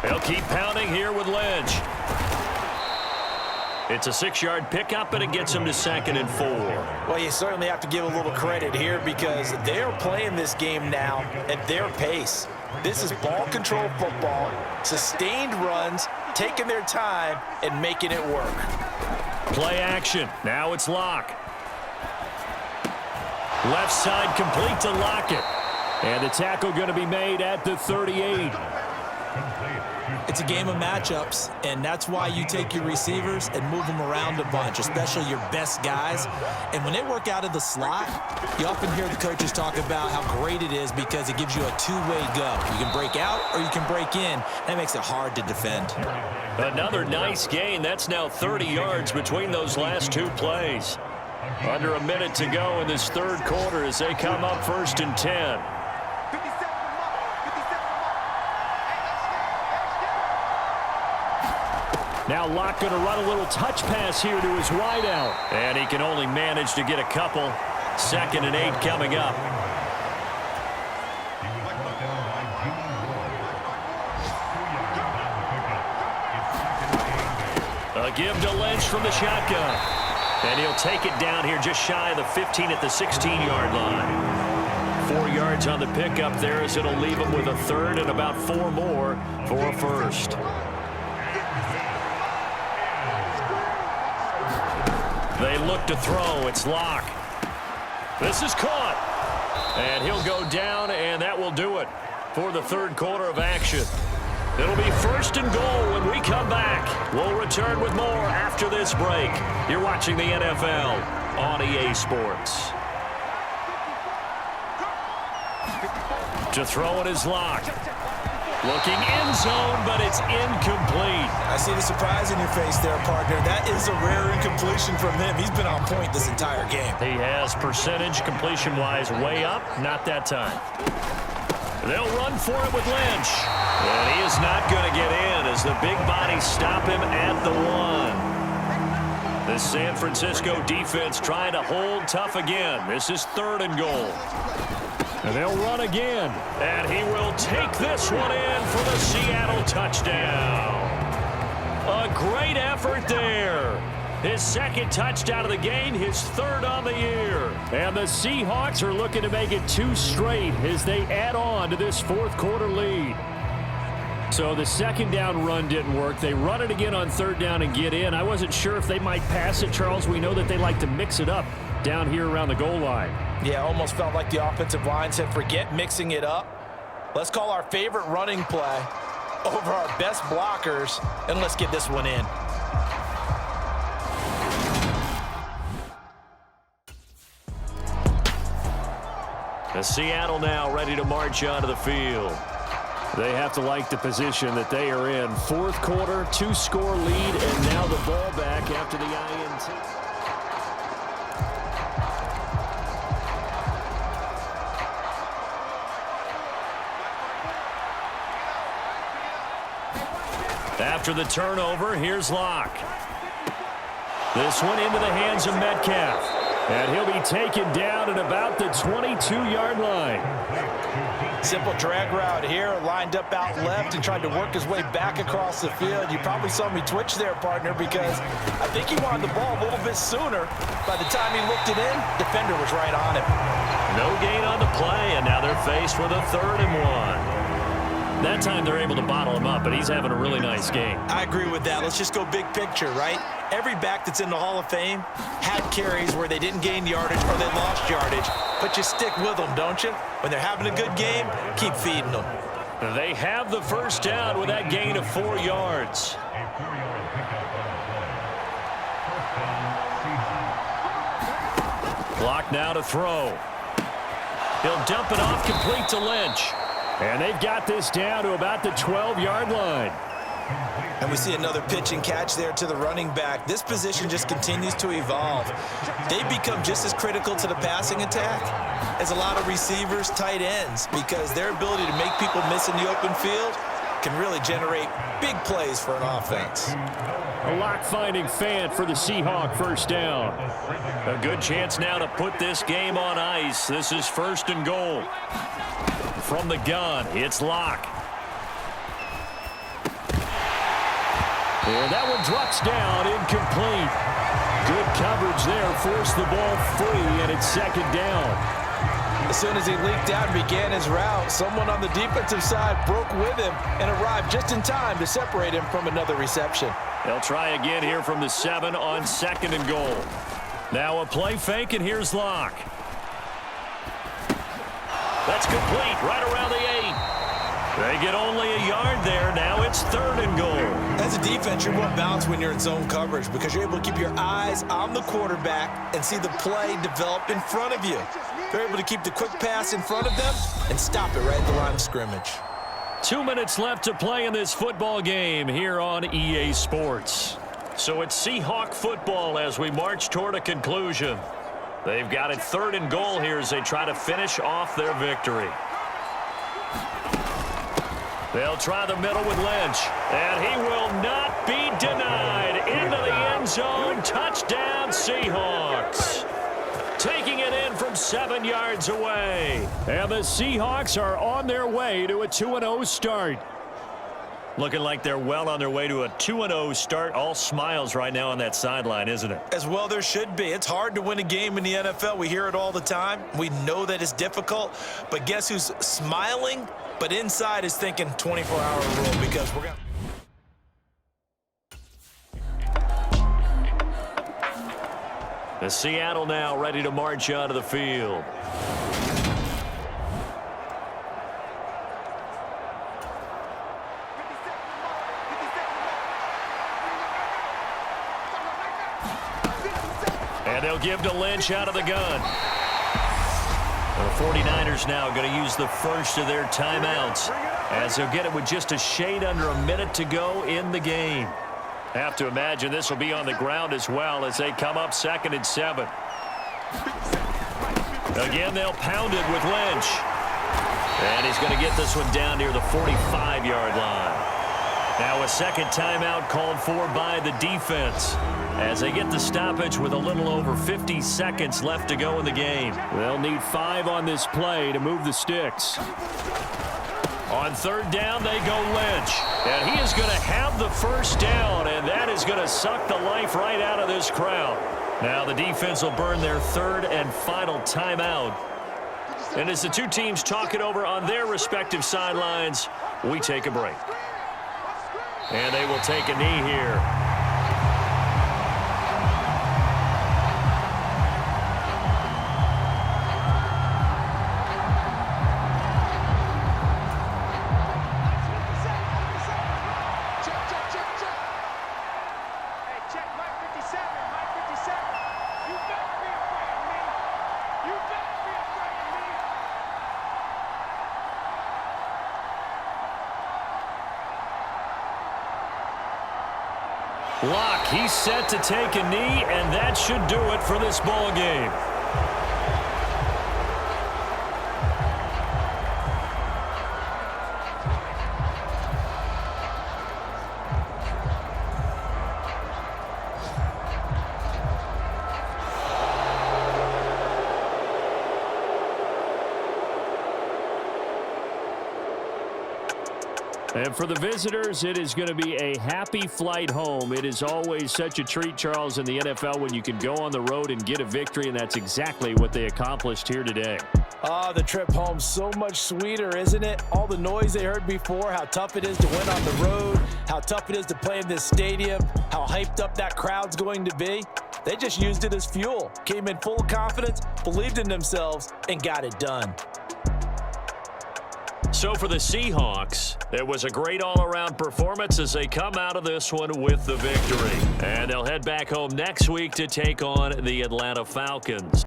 They'll keep pounding here with Lynch. It's a 6-yard pickup, and it gets him to 2nd and 4. Well, you certainly have to give a little credit here because they're playing this game now at their pace. This is ball control football, sustained runs, taking their time, and making it work. Play action. Now it's Locke. Left side complete to Lockett. And the tackle going to be made at the 38. It's a game of matchups, and that's why you take your receivers and move them around a bunch, especially your best guys. And when they work out of the slot, you often hear the coaches talk about how great it is because it gives you a two-way go. You can break out or you can break in. That makes it hard to defend. Another nice gain. That's now 30 yards between those last two plays. Under a minute to go in this third quarter as they come up 1st and 10. Now Locke going to run a little touch pass here to his wideout. And he can only manage to get a couple. 2nd and 8 coming up. A give to Lynch from the shotgun. And he'll take it down here just shy of the 15 at the 16-yard line. 4 yards on the pickup there as it'll leave him with a 3rd and about 4 more for a 1st. They look to throw. It's Locke. This is caught. And he'll go down, and that will do it for the third quarter of action. It'll be 1st and goal when we come back. We'll return with more after this break. You're watching the NFL on EA Sports. To throw it is Locke. Looking end zone, but it's incomplete. I see the surprise in your face there, partner. That is a rare incompletion from him. He's been on point this entire game. He has percentage completion-wise way up. Not that time. They'll run for it with Lynch. And he is not going to get in as the big bodies stop him at the 1. The San Francisco defense trying to hold tough again. This is 3rd and goal. And they'll run again. And he will take this one in for the Seattle touchdown. A great effort there. His 2nd touchdown of the game, his 3rd on the year. And the Seahawks are looking to make it 2 straight as they add on to this 4th quarter lead. So the 2nd down run didn't work. They run it again on 3rd down and get in. I wasn't sure if they might pass it, Charles. We know that they like to mix it up down here around the goal line. Yeah, almost felt like the offensive line said, forget mixing it up. Let's call our favorite running play over our best blockers, and let's get this one in. The Seattle now ready to march onto the field. They have to like the position that they are in. 4th quarter, 2-score lead, and now the ball back after the INT. After the turnover, here's Locke. This one into the hands of Metcalf. And he'll be taken down at about the 22-yard line. Simple drag route here, lined up out left and tried to work his way back across the field. You probably saw me twitch there, partner, because I think he wanted the ball a little bit sooner. By the time he looked it in, defender was right on him. No gain on the play, and now they're faced with a 3rd and 1. That time they're able to bottle him up, but he's having a really nice game. I agree with that. Let's just go big picture, right? Every back that's in the Hall of Fame had carries where they didn't gain yardage or they lost yardage, but you stick with them, don't you? When they're having a good game, keep feeding them. They have the 1st down with that gain of 4 yards. Clock now to throw. He'll dump it off complete to Lynch. And they've got this down to about the 12-yard line. And we see another pitch and catch there to the running back. This position just continues to evolve. They've become just as critical to the passing attack as a lot of receivers, tight ends, because their ability to make people miss in the open field can really generate big plays for an offense. A lock-finding Fant for the Seahawk 1st down. A good chance now to put this game on ice. This is 1st and goal. From the gun, it's Locke. And that one drops down, incomplete. Good coverage there, forced the ball free, and it's second down. As soon as he leaked out and began his route, someone on the defensive side broke with him and arrived just in time to separate him from another reception. They'll try again here from the 7 on 2nd and goal. Now a play fake, and here's Locke. That's complete, right around the 8. They get only a yard there. Now it's 3rd and goal. As a defense, you're more balanced when you're in zone coverage because you're able to keep your eyes on the quarterback and see the play develop in front of you. They're able to keep the quick pass in front of them and stop it right at the line of scrimmage. 2 minutes left to play in this football game here on EA Sports. So it's Seahawk football as we march toward a conclusion. They've got it 3rd and goal here as they try to finish off their victory. They'll try the middle with Lynch, and he will not be denied. Into the end zone, touchdown Seahawks. Taking it in from 7 yards away. And the Seahawks are on their way to a 2-0 start. Looking like they're well on their way to a 2-0 start. All smiles right now on that sideline, isn't it? As well there should be. It's hard to win a game in the NFL. We hear it all the time. We know that it's difficult. But guess who's smiling? But inside is thinking 24-hour rule because we're going to... The Seattle now ready to march out of the field. And they'll give to Lynch out of the gun. The 49ers now going to use the first of their timeouts as they'll get it with just a shade under a minute to go in the game. Have to imagine this will be on the ground as well as they come up 2nd and 7. Again, they'll pound it with Lynch. And he's going to get this one down near the 45-yard line. Now a second timeout called for by the defense as they get the stoppage with a little over 50 seconds left to go in the game. They'll need 5 on this play to move the sticks. On 3rd down, they go Lynch. And he is going to have the first down, and that is going to suck the life right out of this crowd. Now the defense will burn their 3rd and final timeout. And as the two teams talk it over on their respective sidelines, we take a break. And they will take a knee here. Locke, he's set to take a knee, and that should do it for this ball game. And for the visitors, it is going to be a happy flight home. It is always such a treat, Charles, in the NFL when you can go on the road and get a victory, and that's exactly what they accomplished here today. The trip home so much sweeter, isn't it? All the noise they heard before, how tough it is to win on the road, how tough it is to play in this stadium, how hyped up that crowd's going to be. They just used it as fuel, came in full of confidence, believed in themselves, and got it done. So for the Seahawks, it was a great all-around performance as they come out of this one with the victory. And they'll head back home next week to take on the Atlanta Falcons.